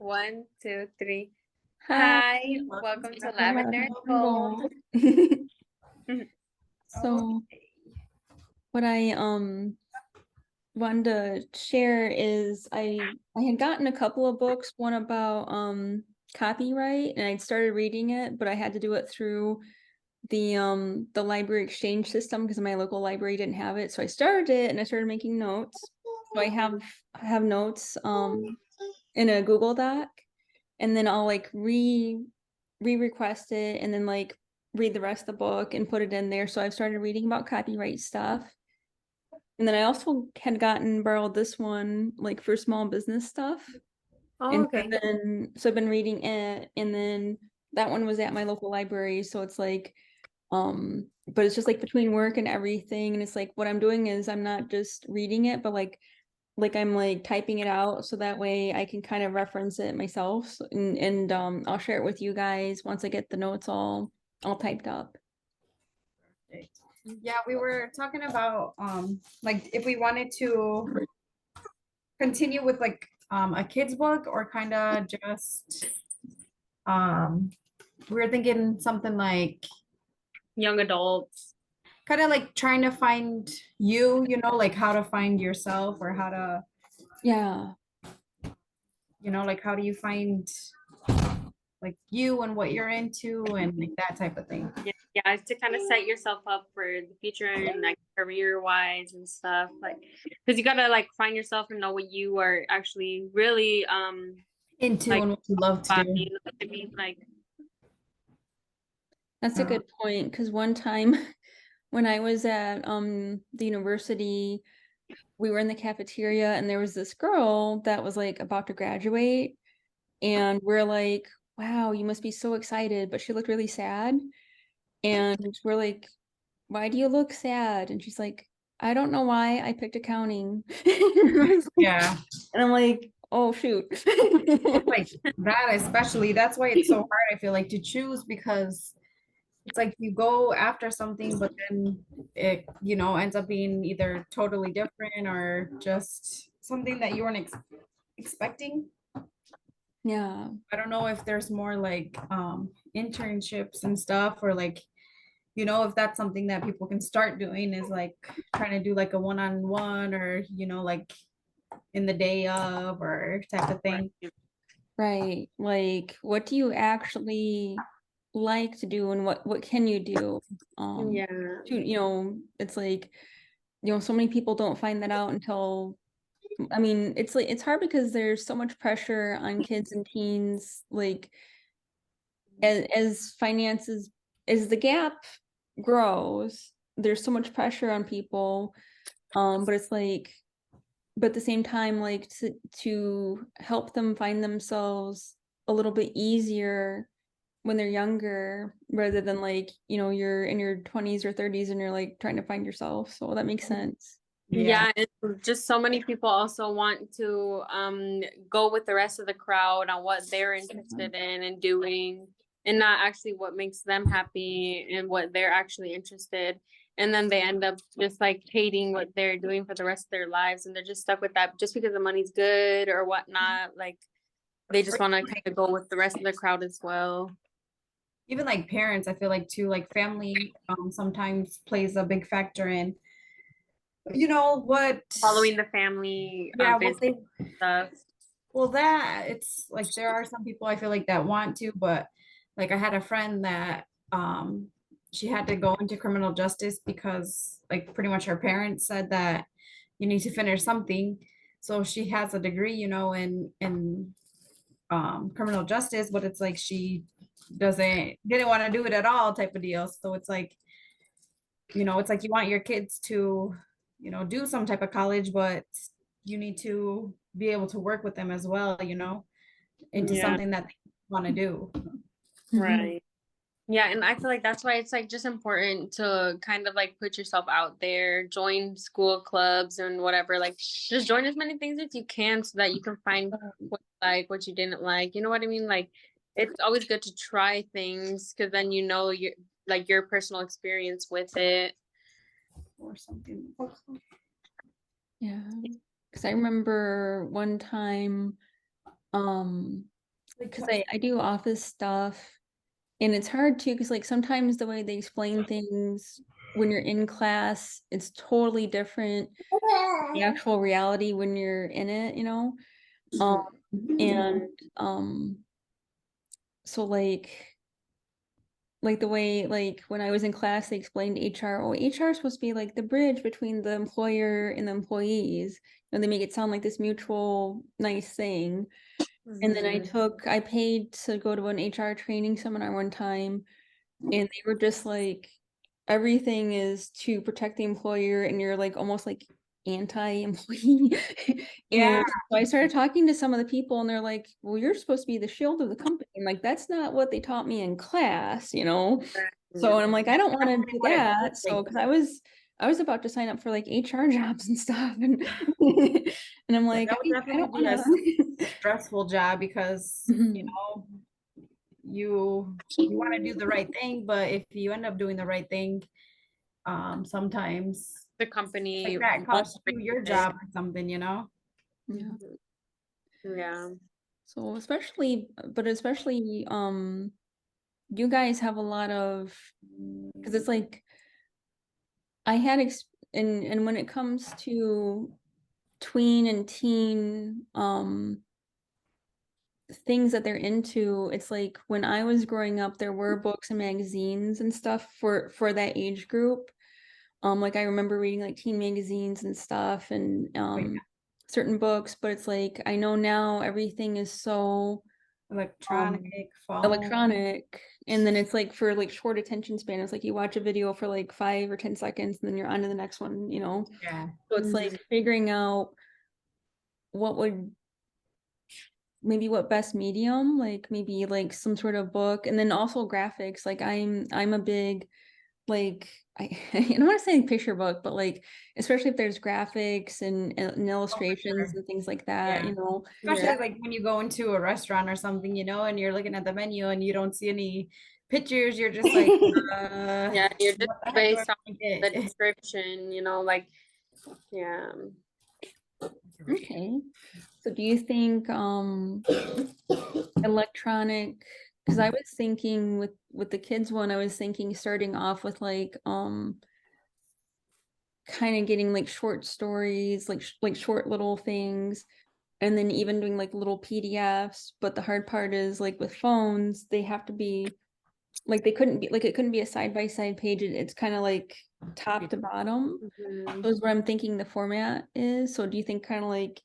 One, two, three. Hi, Hi, welcome to Lavender and welcome Gold. gold. So what I wanted to share is I had gotten a couple of books, one about copyright, and I'd started reading it, but I had to do it through the library exchange system because my local library didn't have it. So I started it and I started making notes. So I have notes in a Google Doc, and then I'll like re-request it and then like read the rest of the book and put it in there. So I've started reading about copyright stuff. And then I also had gotten borrowed this one like for small business stuff. Oh, And okay. so I've been reading it, and then that one was at my local library. So it's like but it's just like between work and everything. And it's like what I'm doing is I'm not just reading it, but like I'm like typing it out so that way I can kind of reference it myself. And I'll share it with you guys once I get the notes all typed up. Yeah, we were talking about like if we wanted to continue with like a kid's book or kind of just um we were thinking something like Young adults. kind of like trying to find you, like how to find yourself or how to, Yeah. like how do you find like you and what you're into and like that type of thing. Yeah, it's to kind of set yourself up for the future and like career wise and stuff. Like, because you gotta like find yourself and know what you are actually really Into like and what you love to by, do. you know what I mean? Like, That's a Uh, good point because one time when I was at the university, we were in the cafeteria and there was this girl that was like about to graduate, and we're like, wow, you must be so excited, but she looked really sad. And we're like, why do you look sad? And she's like, I don't know why I picked accounting. yeah. And I'm like, oh shoot. Like that especially, that's why it's so hard, I feel like, to choose because it's like you go after something, but then it, ends up being either totally different or just something that you weren't expecting. Yeah. I don't know if there's more like internships and stuff or like, if that's something that people can start doing is like trying to do like a one-on-one or, like in the day of or type of thing. Right. Like, what do you actually like to do and what can you do? yeah, It's like, so many people don't find that out until I mean, it's like it's hard because there's so much pressure on kids and teens, like as finances as the gap grows, there's so much pressure on people. But it's like but at the same time, like to help them find themselves a little bit easier when they're younger, rather than like, you're in your 20s or 30s and you're like trying to find yourself. So that makes sense. Yeah. yeah, and just so many people also want to go with the rest of the crowd on what they're interested in and doing, and not actually what makes them happy and what they're actually interested. And then they end up just like hating what they're doing for the rest of their lives, and they're just stuck with that just because the money's good or whatnot. Like they just want to kind of go with the rest of the crowd as well. Even like parents, I feel like too, like family sometimes plays a big factor in, what, Following the family yeah, what business they, stuff. well, that it's like there are some people I feel like that want to, but like I had a friend that she had to go into criminal justice because like pretty much her parents said that you need to finish something. So she has a degree, in criminal justice, but it's like she didn't want to do it at all type of deal. So it's like, it's like you want your kids to, do some type of college, but you need to be able to work with them as well, into Yeah, something that they want to do. Mhm. right. Yeah, and I feel like that's why it's like just important to kind of like put yourself out there, join school clubs and whatever. Like just join as many things as you can so that you can find what you like, what you didn't like. You know what I mean? Like it's always good to try things because then you know your personal experience with it. Or something. Yeah. Because I remember one time, because I do office stuff, and it's hard too, because like sometimes the way they explain things when you're in class, it's totally different the actual reality when you're in it, you know? Um, and so like the way like when I was in class they explained HR, oh, HR is supposed to be like the bridge between the employer and the employees, and they make it sound like this mutual nice thing. And then I paid to go to an HR training seminar one time, and they were just like, everything is to protect the employer, and you're like almost like anti-employee. Yeah. And so I started talking to some of the people, and they're like, well, you're supposed to be the shield of the company. I'm like, that's not what they taught me in class, you know? So and I'm like, I don't want to do What it that. feels So like. because I was about to sign up for like HR jobs and stuff, and and I'm like, That would I definitely don't be a want to. stressful job because, you know, you want to do the right thing, but if you end up doing the right thing, sometimes the company like that won't costs you your appreciate job or something, you know? Yeah. it. Yeah. So especially you guys have a lot of, because it's like I had and when it comes to tween and teen things that they're into, it's like when I was growing up there were books and magazines and stuff for that age group. Like I remember reading like teen magazines and stuff, and Oh, yeah. certain books, but it's like I know now everything is so Electronic, um phone. electronic, and then it's like for like short attention span, it's like you watch a video for like 5 or 10 seconds and then you're on to the next one, you know? Yeah. So it's like figuring out what would maybe what best medium, like maybe like some sort of book, and then also graphics. Like I'm a big like I don't want to say picture book, but like especially if there's graphics and Oh, for illustrations sure. and things like that, Yeah. you know. Yeah. Especially like when you go into a restaurant or something, you know, and you're looking at the menu and you don't see any pictures, you're just like, Yeah, you're just what the heck do I based on the get? description, like, yeah. Okay. So do you think electronic, because I was thinking with the kids one, I was thinking starting off with like kind of getting like short stories, like short little things, and then even doing like little PDFs. But the hard part is like with phones, they have to be like they couldn't be like it couldn't be a side by side page. It's kind of like top to bottom. Mhm. So is what I'm thinking the format is. So do you think kind of like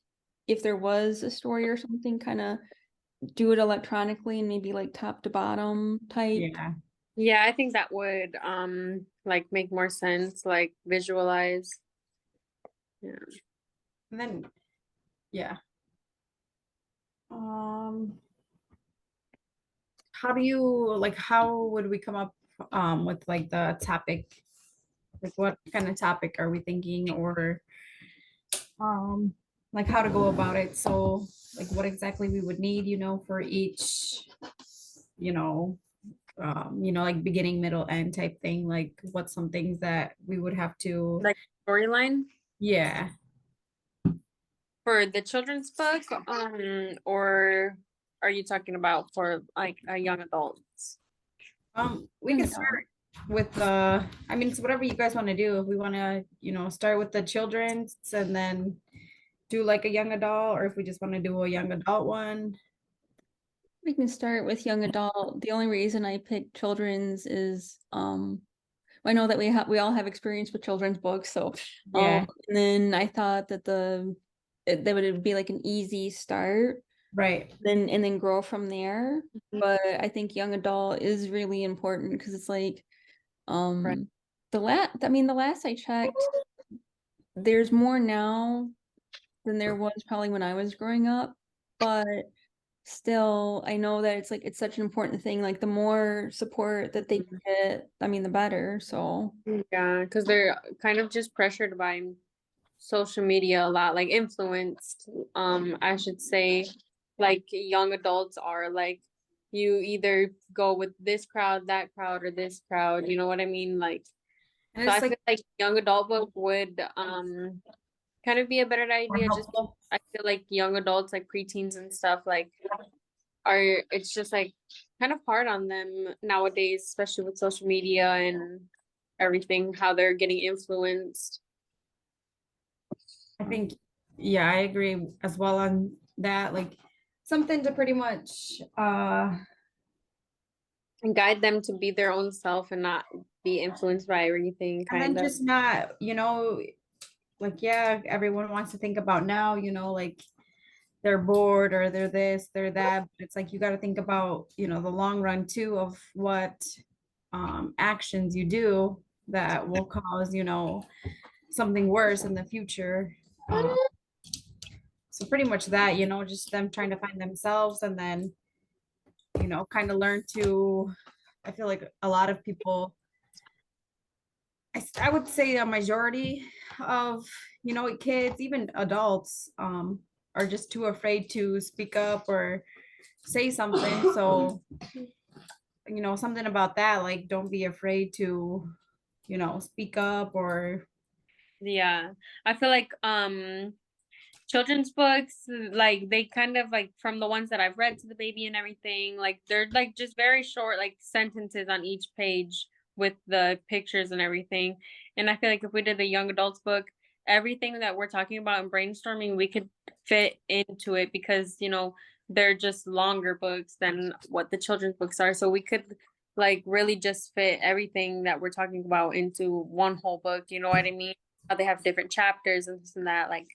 if there was a story or something, kind of do it electronically and maybe like top to bottom type? Yeah. Yeah, I think that would like make more sense, like visualize. Yeah. And then, yeah. Um, how do you like how would we come up with like the topic? Like what kind of topic are we thinking or um like how to go about it? So like what exactly we would need, you know, for each, you know, like beginning, middle, end type thing, like what's some things that we would have to, Like storyline yeah. for the children's book, or are you talking about for like a young adults? We Young can adult. start with I mean, it's whatever you guys want to do. If we want to, you know, start with the children's and then do like a young adult, or if we just want to do a young adult one. We can start with young adult. The only reason I picked children's is I know that we all have experience with children's books, so Yeah, and then I thought that that would be like an easy start, right. then and then grow from there. Mhm. But I think young adult is really important because it's like Right. the last I checked, there's more now than there was probably when I was growing up, but still I know that it's like it's such an important thing. Like the more support that they can get, I mean the better. So Yeah, because they're kind of just pressured by social media a lot, like influenced, I should say, like young adults are like you either go with this crowd, that crowd, or this crowd, you know what I mean? Like, And so I it's like feel like young adult book would kind of be a better more idea, just helpful. I feel like young adults like preteens and stuff, like it's just like kind of hard on them nowadays, especially with social media and everything, how they're getting influenced. I think, yeah, I agree as well on that. Like something to pretty much And guide them to be their own self and not be influenced by everything, and then kind of. just not, like yeah, everyone wants to think about now, like they're bored or they're this, they're that. But it's like you got to think about, the long run too of what actions you do that will cause, something worse in the future. So pretty much that, just them trying to find themselves and then, kind of learn to, I feel like a lot of people, I would say a majority of, kids, even adults, are just too afraid to speak up or say something. So, something about that, like don't be afraid to, speak up or Yeah. I feel like children's books, like they kind of like from the ones that I've read to the baby and everything, like they're like just very short, like sentences on each page with the pictures and everything. And I feel like if we did the young adults book, everything that we're talking about in brainstorming, we could fit into it because, they're just longer books than what the children's books are. So we could like really just fit everything that we're talking about into one whole book, you know what I mean? How they have different chapters and this and that, like.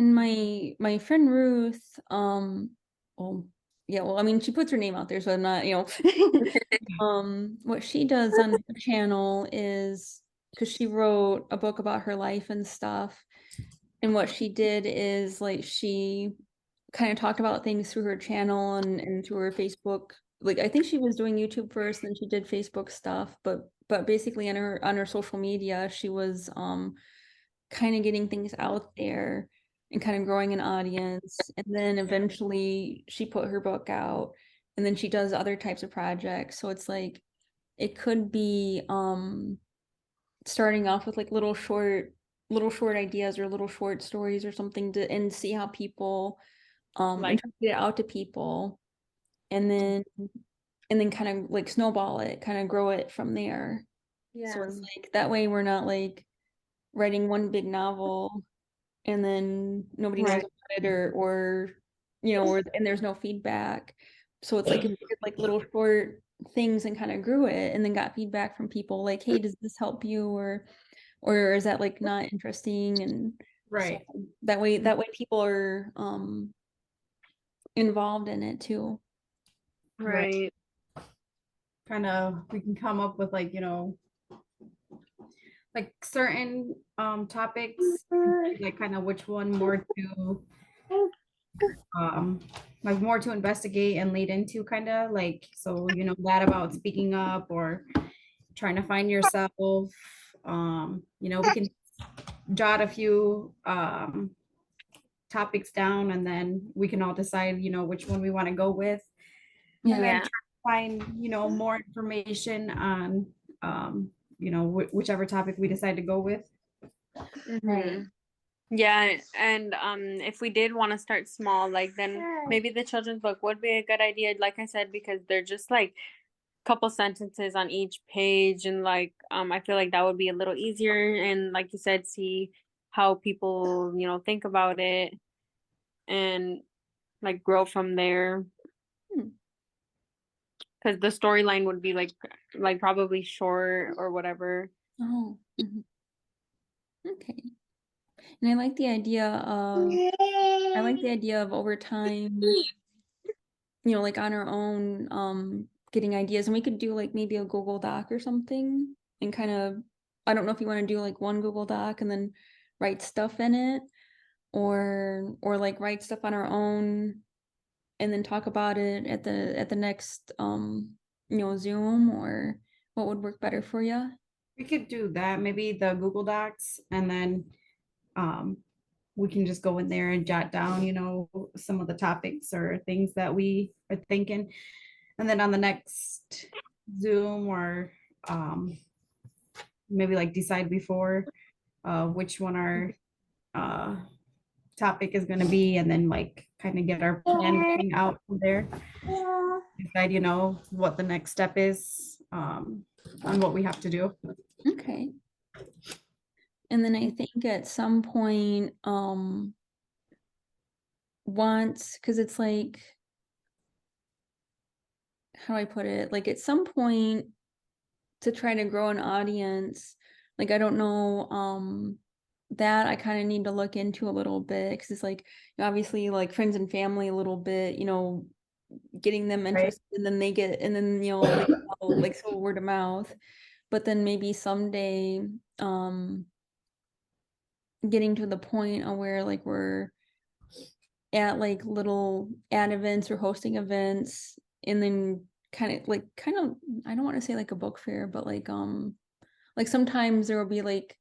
And my friend Ruth, well, yeah, well, I mean, she puts her name out there, so I'm not, what she does on her channel is because she wrote a book about her life and stuff, and what she did is like she kind of talked about things through her channel and through her Facebook. Like I think she was doing YouTube first, then she did Facebook stuff, but basically on her social media, she was kind of getting things out there and kind of growing an audience. And then eventually she put her book out and then she does other types of projects. So it's like it could be starting off with like little short ideas or little short stories or something to and see how people Like, and try to get it out to people and then kind of like snowball it, kind of grow it from there. So yeah, it's like that way we're not like writing one big novel and then nobody knows right, about it or and there's no feedback. So it's like if we did like little short things and kind of grew it and then got feedback from people like, hey, does this help you or is that like not interesting? And so right. that way people are involved in it too. Right. right, Kind of we can come up with like, like certain topics, like kind of which one more to um like more to investigate and lead into kind of like so that about speaking up or trying to find yourself. We can jot a few topics down and then we can all decide which one we want to go with and then yeah, try to find more information on whichever topic we decide to go with. hmm, yeah. And if we did want to start small, like then maybe the children's book would be a good idea, like I said, because they're just like couple sentences on each page, and like I feel like that would be a little easier, and like you said, see how people think about it and like grow from there. Hmm. Because the storyline would be like probably short or whatever. Oh, mhm. Okay. And I like the idea of over time, like on our own, getting ideas. And we could do like maybe a Google Doc or something and kind of, I don't know if you want to do like one Google Doc and then write stuff in it or like write stuff on our own and then talk about it at the next Zoom or what would work better for you? We could do that, maybe the Google Docs, and then um, we can just go in there and jot down, some of the topics or things that we are thinking. And then on the next Zoom or maybe like decide before which one our uh, topic is going to be, and then like kind of get our plan going out from there. Decide, you know, what the next step is on what we have to do. Okay. And then I think at some point, once, because it's like, how do I put it? Like at some point to try to grow an audience, like I don't know, that I kind of need to look into a little bit because it's like obviously like friends and family a little bit, you know, getting them interested and then they get and then you know they follow, like so word of mouth. But then maybe someday getting to the point of where like we're at like little ad events or hosting events and then kind of I don't want to say like a book fair, but like sometimes there will be like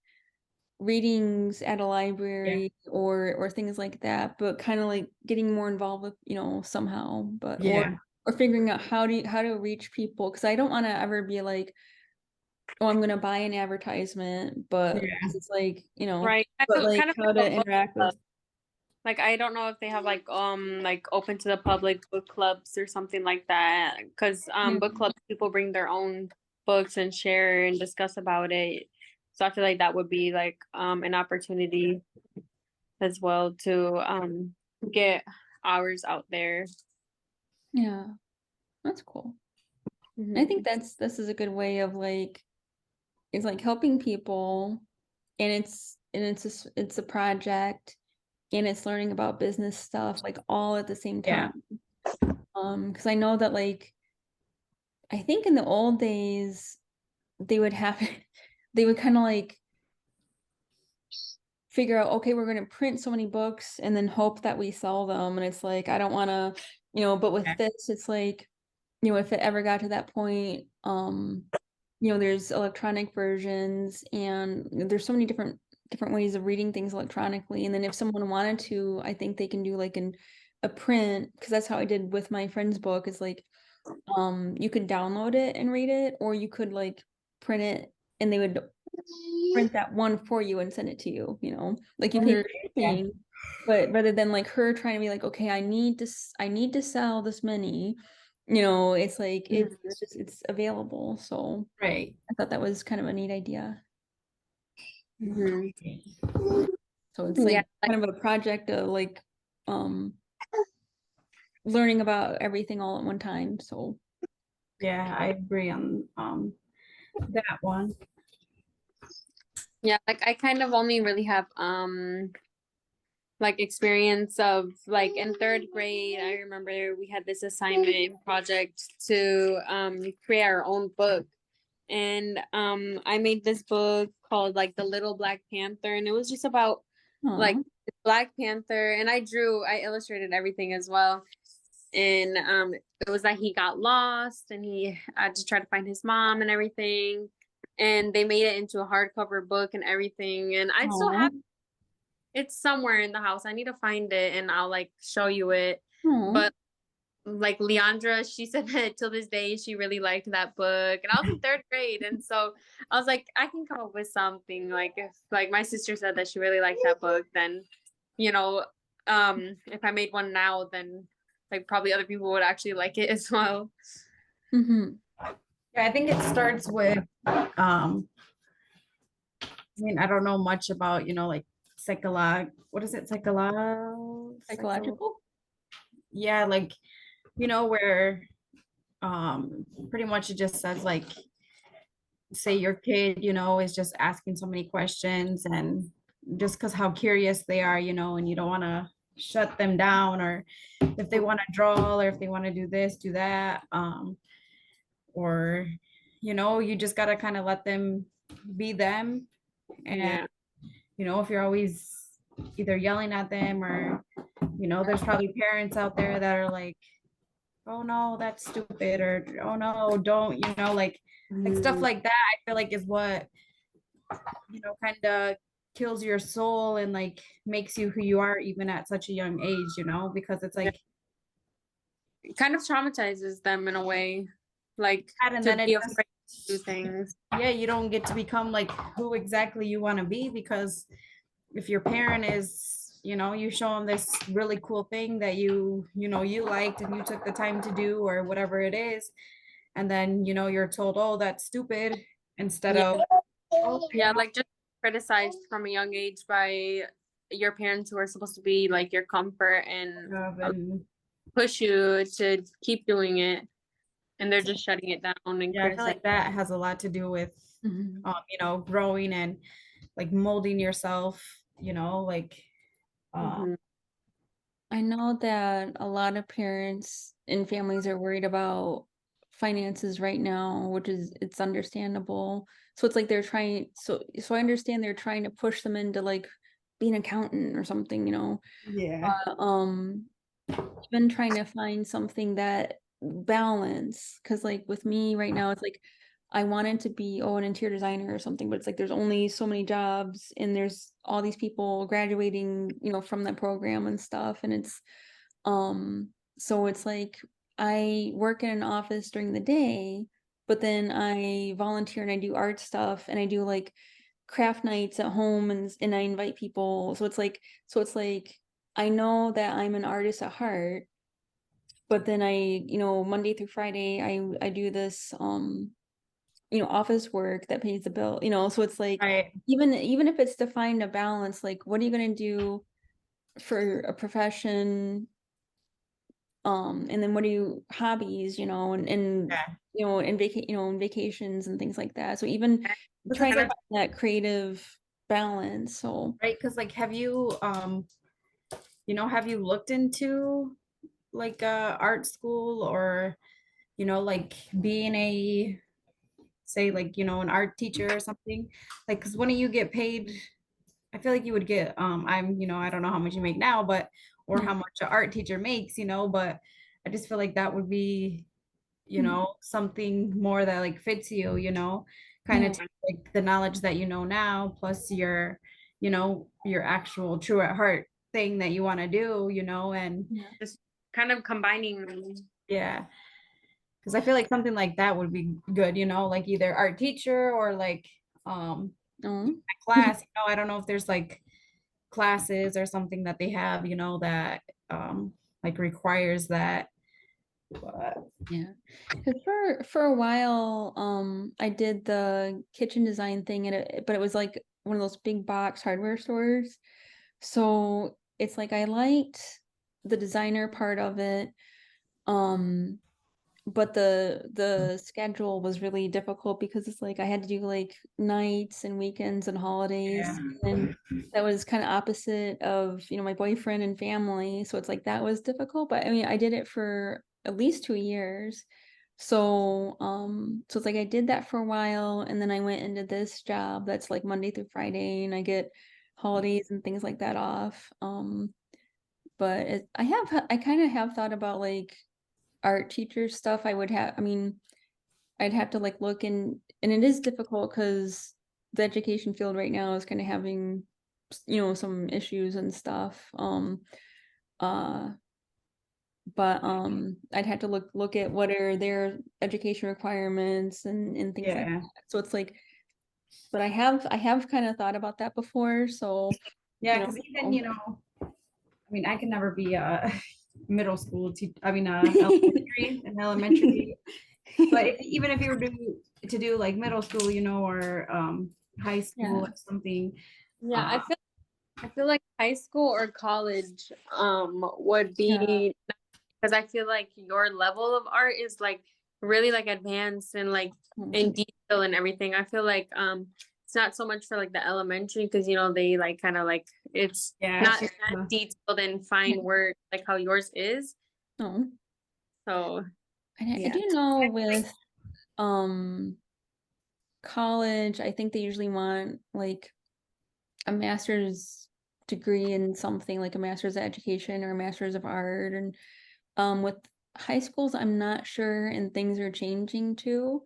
readings at a library or things like that, but kind of like getting more involved with, you know, somehow, but or figuring out how to reach people, because I don't want to ever be like, oh, I'm gonna buy an advertisement, but it's like, you know, Right. but like Kind of how like to a book interact club. with. Like I don't know if they have like open to the public book clubs or something like that. Because book clubs, people bring their own books and share and discuss about it. So I feel like that would be like an opportunity as well to get ours out there. Yeah, that's cool. I think this is a good way of like, it's like helping people, and it's a project, and it's learning about business stuff like all at the same time. Because I know that like I think in the old days they would have they would kind of like figure out, okay, we're going to print so many books and then hope that we sell them, and it's like I don't want to, you know, but with this it's like, you know, if it ever got to that point, you know, there's electronic versions and there's so many different ways of reading things electronically. And then if someone wanted to, I think they can do like a print, because that's how I did with my friend's book, is like you could download it and read it, or you could like print it and they would print that one for you and send it to you, you know, like you pay for shipping. But rather than like her trying to be like, okay, I need to sell this many, you know, it's like it's just it's available. So I thought that was kind of a neat idea. So it's like kind of a project of like learning about everything all at one time. So yeah, I agree on that one. Yeah, like I kind of only really have like experience of like in third grade. I remember we had this assignment project to create our own book. And I made this book called like The Little Black Panther, and it was just about like Black Panther, and I illustrated everything as well. And it was that he got lost and he had to try to find his mom and everything. And they made it into a hardcover book and everything. And I still have it's somewhere in the house. I need to find it and I'll like show you it. But like Leandra, she said that till this day she really liked that book, and I was in third grade, and so I was like, I can come up with something. Like if like my sister said that she really liked that book, then you know, if I made one now, then like probably other people would actually like it as well. Yeah, I think it starts with I mean, I don't know much about, you know, like what is it, psychological. Yeah, like, you know, where pretty much it just says like, say your kid, you know, is just asking so many questions, and just because how curious they are, you know, and you don't want to shut them down, or if they want to draw, or if they want to do this, do that, or you know, you just got to kind of let them be them. And you know, if you're always either yelling at them, or you know, there's probably parents out there that are like, oh no, that's stupid, or oh no, don't, you know, like stuff like that, I feel like is what, you know, kind of kills your soul and like makes you who you are even at such a young age, you know, because it's like it kind of traumatizes them in a way, like and to then be afraid to do things. Yeah, you don't get to become like who exactly you want to be, because if your parent is you know, you show them this really cool thing that you know, you liked and you took the time to do or whatever it is. And then, you know, you're told, oh, that's stupid instead Yeah. of, oh, Yeah, like just criticized from a young age by your parents who are supposed to be like your comfort and and push you to keep doing it, and they're just shutting it down and yeah, I feel criticizing. like that has a lot to do with, Mhm. you know, growing and like molding yourself, you know, like, Mhm. I know that a lot of parents and families are worried about finances right now, which is it's understandable. So it's like they're trying so I understand they're trying to push them into like being an accountant or something, you know. yeah, Been trying to find something that balance because like with me right now it's like I wanted to be an interior designer or something, but it's like there's only so many jobs and there's all these people graduating, you know, from the program and stuff, and it's so it's like I work in an office during the day, but then I volunteer and I do art stuff and I do like craft nights at home, and I invite people. So it's like I know that I'm an artist at heart, but then I, you know, Monday through Friday I do this you know, office work that pays the bill, you know, so it's like right, even if it's to find a balance, like what are you going to do for a profession, and then what are you hobbies, you know, and yeah, you know, and vacations and things like that. So even this is trying to like, find that creative balance. So right, because like, have you, you know, have you looked into like art school or, you know, like being a, say like, you know, an art teacher or something? Like, because when you get paid, I feel like you would get, I'm, you know, I don't know how much you make now, but, or yeah. how much an art teacher makes, you know, but I just feel like that would be, you know, something more that like fits you, you know, kind Yeah. of like the knowledge that you know now, plus your, you know, your actual true at heart thing that you want to do, you know, and Yeah. Just kind of combining them. yeah, because I feel like something like that would be good, you know, like either art teacher or like Oh. class, you know, I don't know if there's like classes or something that they have, you know, that like requires that. But Yeah. 'Cause for a while, I did the kitchen design thing but it was like one of those big box hardware stores. So it's like I liked the designer part of it. Um, but the schedule was really difficult because it's like I had to do like nights and weekends and yeah, holidays, and that was kind of opposite of, you know, my boyfriend and family, so it's like that was difficult, but I mean I did it for at least 2 years. So it's like I did that for a while and then I went into this job that's like Monday through Friday and I get holidays and things like that off. But I kind of have thought about like art teacher stuff. I mean, I'd have to like look and it is difficult because the education field right now is kind of having, you know, some issues and stuff. Uh, but I'd have to look at what are their education requirements and things like yeah, that. So it's like, but I have kind of thought about that before. So, yeah, you because even, know. you know, I mean, I can never be a middle school I mean, elementary, an elementary, but if, even if you were to do like middle school, you know, or high school Yeah. or something, Yeah, uh, I feel like high school or college would Yeah. be, because I feel like your level of art is like really like advanced and like in detail and everything. I feel like it's not so much for like the elementary because you know they like kind of like it's yeah, not she's, as detailed and fine work like how yours is. No. So I yeah. do know with um college, I think they usually want like a master's degree in something, like a master's of education or a master's of art. And with high schools, I'm not sure, and things are changing too.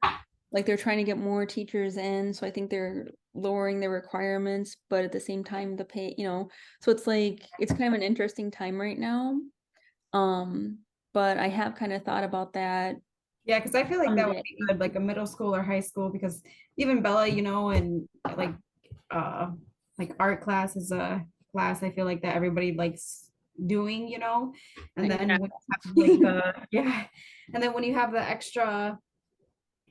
Like they're trying to get more teachers in, so I think they're lowering the requirements, but at the same time the pay, you know, so it's like it's kind of an interesting time right now. Um, but I have kind of thought about that yeah, because I feel like that would someday. be good, like a middle school or high school, because even Bella, you know, and uh like art class is class I feel like that everybody likes doing, you know, and then Yeah. when you have like the yeah, and then when you have the extra,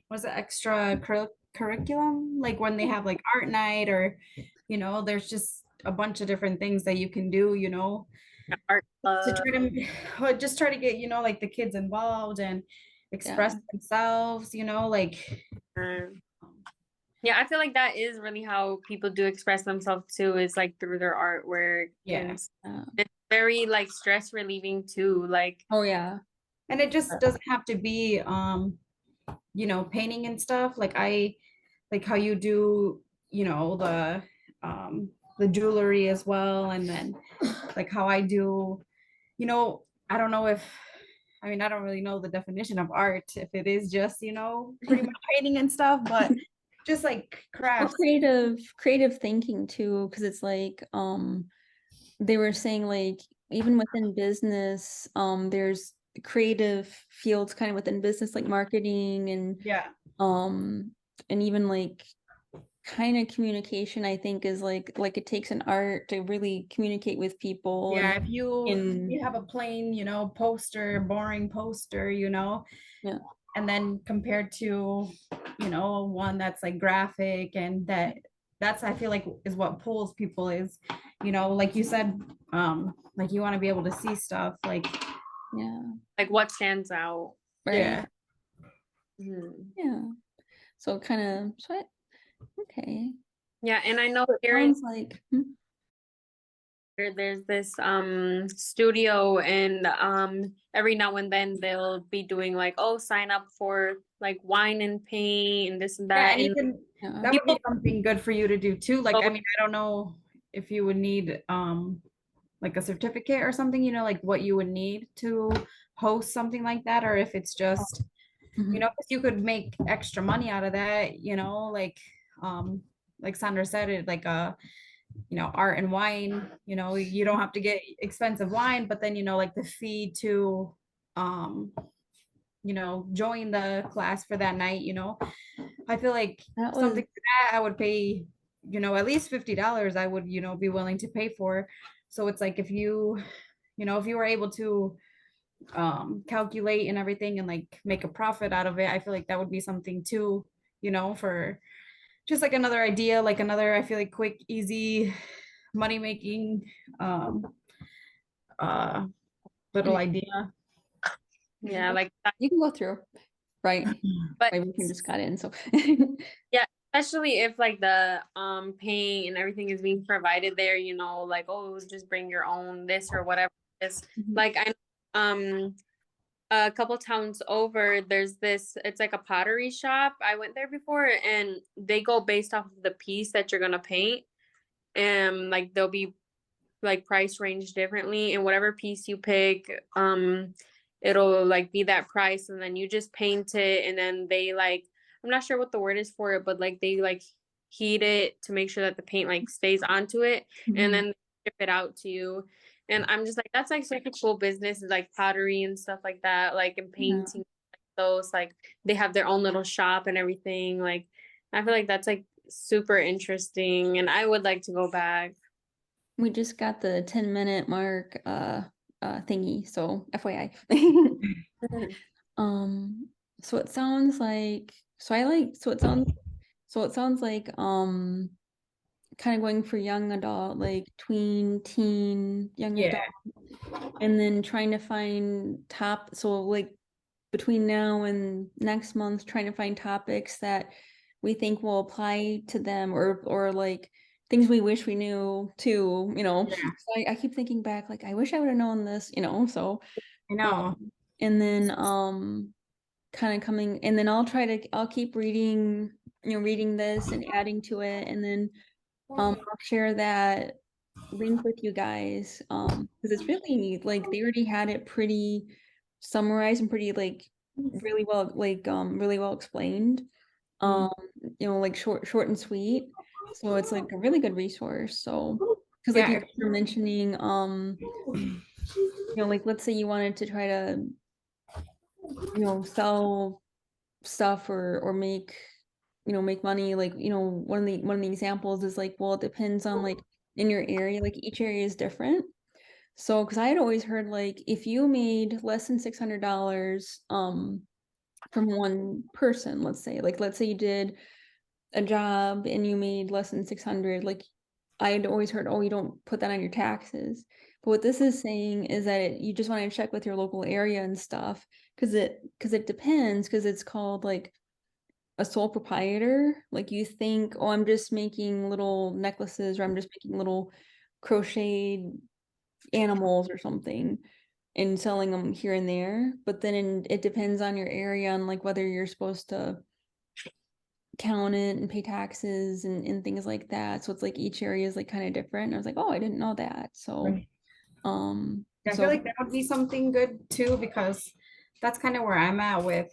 what's it, extra curriculum, like when they have like art night or, you know, there's just a bunch of different things that you can do, you know, Art to club. try to well, just try to get, you know, like the kids involved and Yeah. express themselves, you know, like Yeah, I feel like that is really how people do express themselves too, is like through their artwork. yeah. And Yeah. it's very like stress relieving too. Like, Oh yeah. And it just doesn't have to be you know, painting and stuff. Like I like how you do, you know, the jewelry as well, and then like how I do, you know, I don't know if, I mean, I don't really know the definition of art, if it is just, you know, pretty much painting and stuff, but just like Well, crafts. creative thinking too, because it's like they were saying like even within business, there's creative fields kind of within business like marketing Yeah. um and even like kind of communication I think is like it takes an art to really communicate with people Yeah, and if you in have a plain, you know, poster, boring poster, you know, yeah and then compared to, you know, one that's like graphic and that's I feel like is what pulls people is, you know, like you said, like you want to be able to see stuff like yeah like what stands out. right yeah. Mhm. yeah so kind of okay Yeah, and I know so it here in sounds like there's this studio, and every now and then they'll be doing like, oh, sign up for like wine and paint and this and Yeah, that. and you And can, yeah that would be people something good for you to do too. Like, I go, mean, I don't know if you would need like a certificate or something, you know, like what you would need to host something like that, or if it's just, you mhm. know, 'cause you could make extra money out of that, you know, like Sandra said, it like you know, art and wine, you know, you don't have to get expensive wine, but then, you know, like the fee to um, you know, join the class for that night, you know. I feel like That was something like that I would pay, you know, at least $50 I would, you know, be willing to pay for. So it's like if you know, if you were able to calculate and everything and like make a profit out of it, I feel like that would be something too, you know, for just like another idea, like another, I feel like quick, easy money making um uh little idea. yeah, like that. you can go through right But my working just got in so yeah, especially if like the paint and everything is being provided there, you know, like, oh, just bring your own this or whatever it is. Mhm. Like I a couple towns over, there's this, it's like a pottery shop. I went there before, and they go based off of the piece that you're gonna paint. And like they'll be like price range differently, and whatever piece you pick, it'll like be that price, and then you just paint it, and then they like, I'm not sure what the word is for it, but like they like heat it to make sure that the paint like stays onto it, and Mhm. then they ship it out to you. And I'm just like, that's like such a cool business, like pottery and stuff like that, like, and Yeah. painting, those like they have their own little shop and everything. Like I feel like that's like super interesting, and I would like to go back. We just got the 10-minute mark thingy, so FYI. Um so it sounds like so it sounds like kind of going for young adult, like tween, teen, young Yeah. adult, and then trying to find so like between now and next month, trying to find topics that we think will apply to them or like things we wish we knew too, you know. Yeah. I keep thinking back, like I wish I would have known this, you know. So I know. and then kind of coming and then I'll keep reading, reading this and adding to it, and then I'll share that link with you guys because it's really like they already had it pretty summarized and pretty like really well explained, Mhm. um like short and sweet, so it's like a really good resource. So because like Yeah. you guys were mentioning like let's say you wanted to try to sell stuff or make make money, like one of the examples is like, well, it depends on like in your area, like each area is different. So, because I had always heard like if you made less than $600 from one person, let's say you did a job and you made less than 600, like I'd always heard, oh, you don't put that on your taxes. But what this is saying is that you just want to check with your local area and stuff because it depends, because it's called like a sole proprietor. Like you think, oh, I'm just making little necklaces or I'm just making little crocheted animals or something and selling them here and there. But then it depends on your area and like whether you're supposed to count it and pay taxes and things like that. So it's like each area is like kind of different. And I was like, oh, I didn't know that. So Right. Yeah, I feel so like that would be something good too, because that's kind of where I'm at with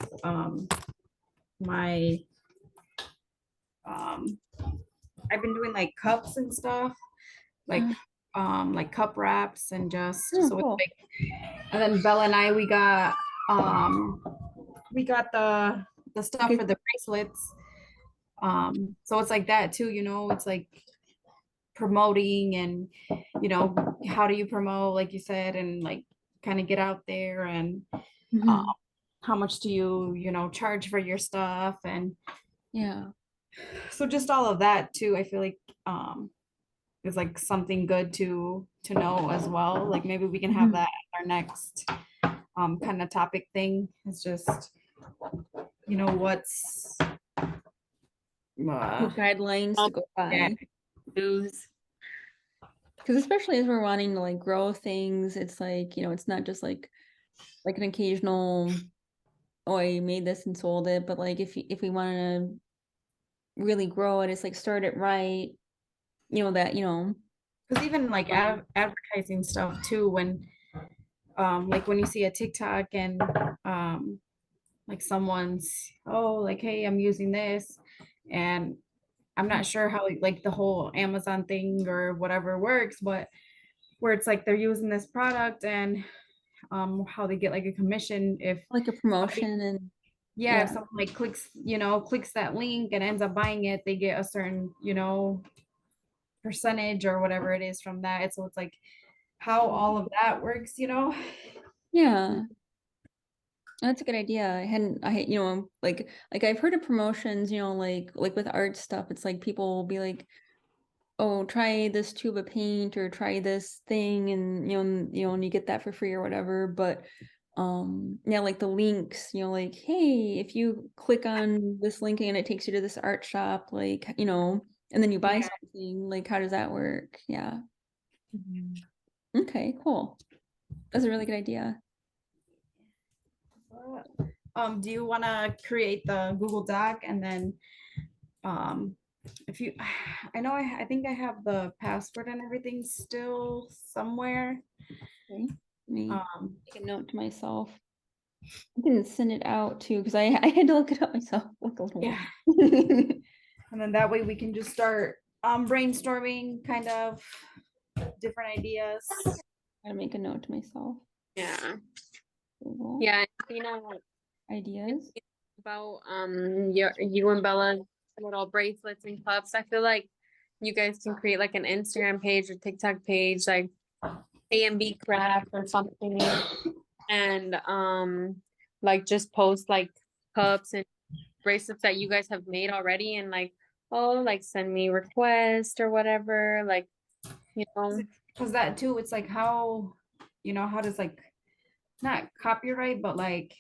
my I've been doing like cups and stuff, like like cup wraps and just oh, so it's cool. like, and then Bella and I we got the stuff Okay. for the bracelets. So it's like that too, you know, it's like promoting and you know, how do you promote, like you said, and like kind of get out there and Mhm. how much do you know, charge for your stuff, and Yeah. so just all of that too, I feel like is like something good to know as well. Like maybe we can have Mhm. that as our next kind of topic thing. It's just, you know, what's What guidelines to All go yeah, by. news. Because especially as we're wanting to like grow things, it's like, it's not just like an occasional, oh, I made this and sold it, but like if we want to really grow it, it's like start it right, that, because even like advertising stuff too, when like when you see a TikTok and like someone's, oh, like, hey, I'm using this, and I'm not sure how like the whole Amazon thing or whatever works, but where it's like they're using this product and how they get like a commission if like a somebody, promotion and yeah, if yeah. someone like clicks, you know, clicks that link and ends up buying it, they get a certain, you know, percentage or whatever it is from that. So it's like how all of that works, you know. Yeah. That's a good idea. Like I've heard of promotions, like with art stuff, it's like people will be like, oh, try this tube of paint or try this thing and and you get that for free or whatever. But yeah, like the links, like, hey, if you click on this link and it takes you to this art shop, like, and then you buy Yeah. something, like how does that work? Yeah. Mhm. Okay, cool. That's a really good idea. Do you want to create the Google Doc and then if you, I know I think I have the password and everything still somewhere. Okay. Let me Um, make a note to myself. I can send it out too because I had to look it up myself. Look a little. yeah, and then that way we can just start brainstorming kind of different ideas. Gotta make a note to myself. Yeah. Google Yeah. ideas. About you and Bella's little bracelets and cups. I feel like you guys can create like an Instagram page or TikTok page, like A&B craft or something, and like just post like cups and bracelets that you guys have made already, and like, oh, like send me request or whatever, like, you know. Because that too, it's like how, you know, how does like not copyright, but like,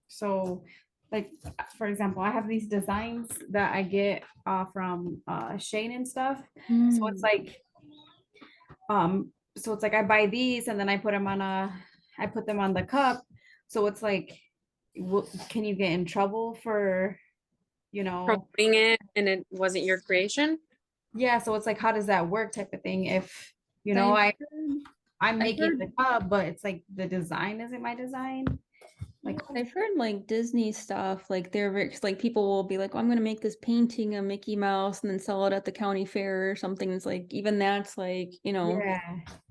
so like for example, I have these designs that I get from Shane and stuff. So it's Mm. like so it's like I buy these and then I put them on the cup. So it's like, can you get in trouble for, you know, Promoting it and it wasn't your creation. yeah, so it's like how does that work type of thing if, you know, I've I'm I've making heard the cup, but it's like the design isn't my design. Like, I've heard like Disney stuff, like like people will be like, oh, I'm gonna make this painting of Mickey Mouse and then sell it at the county fair or something. It's like even that's like, yeah,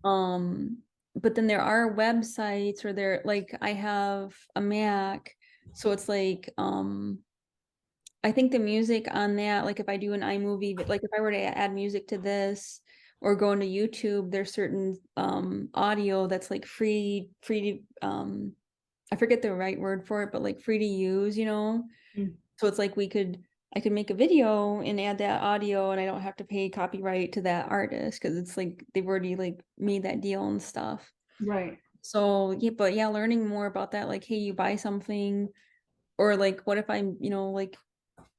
um, but then there are websites or there like I have a Mac, so it's like I think the music on that, like if I do an iMovie, like if I were to add music to this, or going to YouTube, there's certain audio that's like free to I forget the right word for it, but like free to use, you know? Mm. So it's like I could make a video and add that audio and I don't have to pay copyright to that artist because it's like they've already like made that deal and stuff. Right. So yeah, but yeah, learning more about that, like, hey, you buy something, or like what if I'm, you know, like,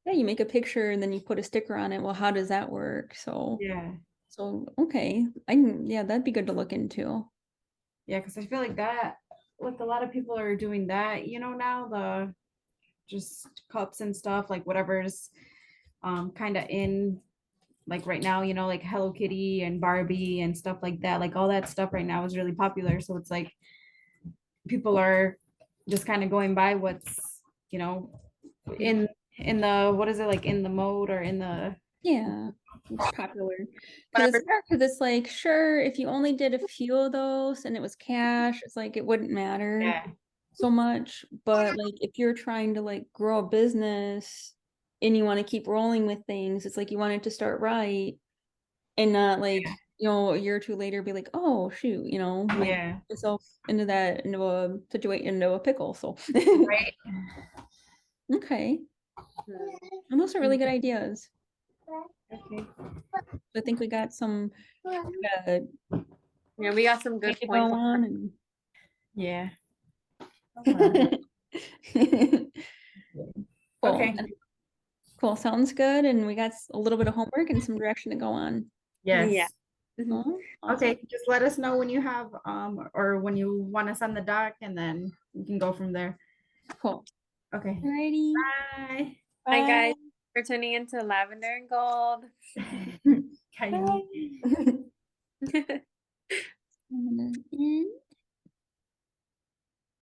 yeah, you make a picture and then you put a sticker on it. Well, how does that work? So Yeah. okay. Yeah, that'd be good to look into. Yeah, because I feel like that, like a lot of people are doing that, you know, now the just cups and stuff, like whatever's kind of in like right now, you know, like Hello Kitty and Barbie and stuff like that. Like all that stuff right now is really popular. So it's like people are just kind of going by what's, you know, in the what is it like in the mode or in the Yeah, it's popular. Because it's like, sure, if you only did a few of those and it was cash, it's like it wouldn't matter yeah, so much. But like if you're trying to like grow a business and you want to keep rolling with things, it's like you want it to start right and not like, you know, a year or two later be like, oh shoot, you know, I got yeah, myself into a situation, into a pickle. So right. okay. Hmm. And those are really good ideas. Okay. I think we got some uh, Yeah, we got some way good to points. go on and Yeah. cool. Okay. Cool. Sounds good. And we got a little bit of homework and some direction to go on. Yeah. Yes. Mhm. Cool. Okay, Awesome. just let us know when you have or when you want to send the doc and then we can go from there. Cool. Okay. Alrighty. Bye. Hi guys, Bye. for tuning into Lavender and Gold. Kylie. Bye.